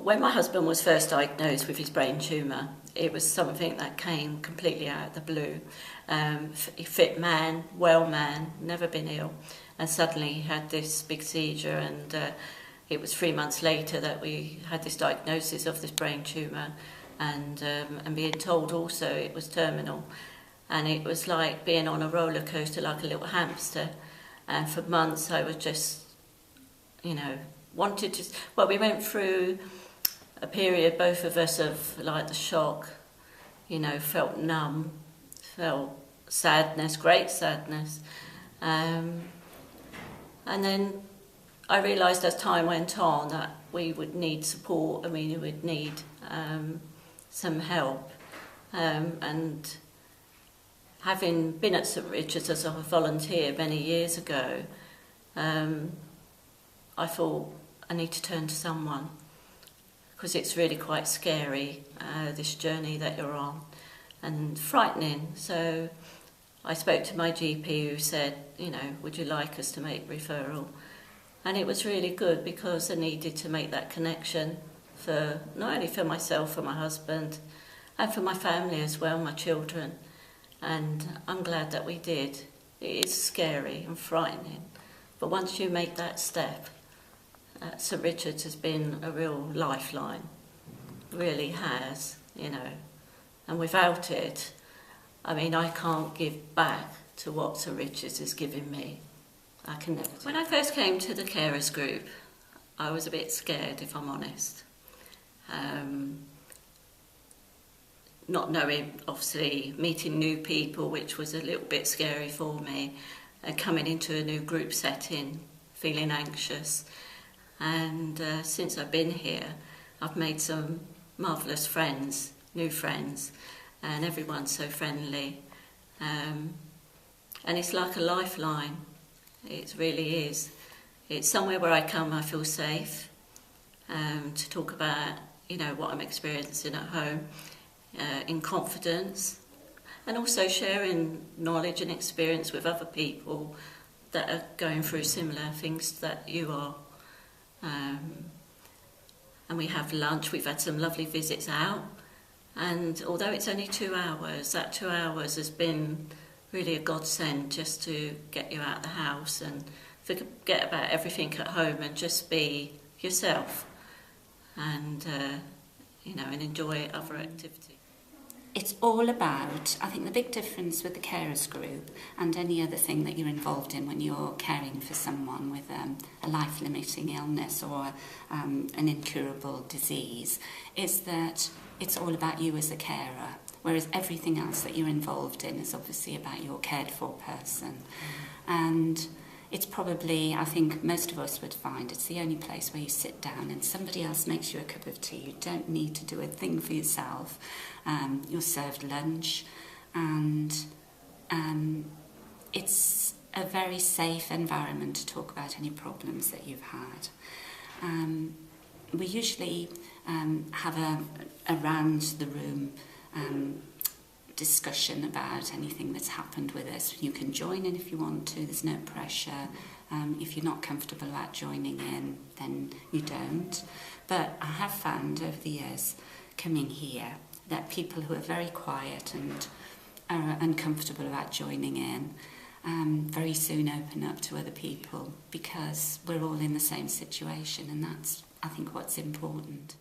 When my husband was first diagnosed with his brain tumour, it was something that came completely out of the blue. He fit man, well man, never been ill, and suddenly he had this big seizure, and it was 3 months later that we had this diagnosis of this brain tumour, and being told also it was terminal. And it was like being on a roller coaster, like a little hamster. And for months I was just, wanted to... Well, we went through a period, both of us, of like the shock, felt numb, felt sadness, great sadness. And then I realised as time went on that we would need support, and we would need some help. And having been at St Richard's as a volunteer many years ago, I thought I need to turn to someone, because it's really quite scary, this journey that you're on, and frightening. So I spoke to my GP, who said, would you like us to make referral? And it was really good, because I needed to make that connection, for not only for myself, for my husband, and for my family as well, my children. And I'm glad that we did. It is scary and frightening, but once you make that step, St Richard's has been a real lifeline, really has, and without it, I can't give back to what St Richard's has given me. I can never. When I first came to the carers group, I was a bit scared, if I'm honest. Not knowing, obviously, meeting new people, which was a little bit scary for me, and coming into a new group setting, feeling anxious. And since I've been here, I've made some marvellous friends, new friends, and everyone's so friendly. And it's like a lifeline. It really is. It's somewhere where I come, I feel safe, to talk about, what I'm experiencing at home, in confidence, and also sharing knowledge and experience with other people that are going through similar things that you are. And we have lunch. We've had some lovely visits out, and although it's only 2 hours, that 2 hours has been really a godsend, just to get you out of the house and forget about everything at home and just be yourself, and and enjoy other activities. It's all about, I think the big difference with the carers group and any other thing that you're involved in when you're caring for someone with a life-limiting illness or an incurable disease, is that it's all about you as a carer, whereas everything else that you're involved in is obviously about your cared for person. And it's probably, I think most of us would find, it's the only place where you sit down and somebody else makes you a cup of tea. You don't need to do a thing for yourself. You're served lunch, and it's a very safe environment to talk about any problems that you've had. We usually have a round the room discussion about anything that's happened with us. You can join in if you want to, there's no pressure. If you're not comfortable about joining in, then you don't. But I have found over the years coming here that people who are very quiet and are uncomfortable about joining in very soon open up to other people, because we're all in the same situation, and that's, I think, what's important.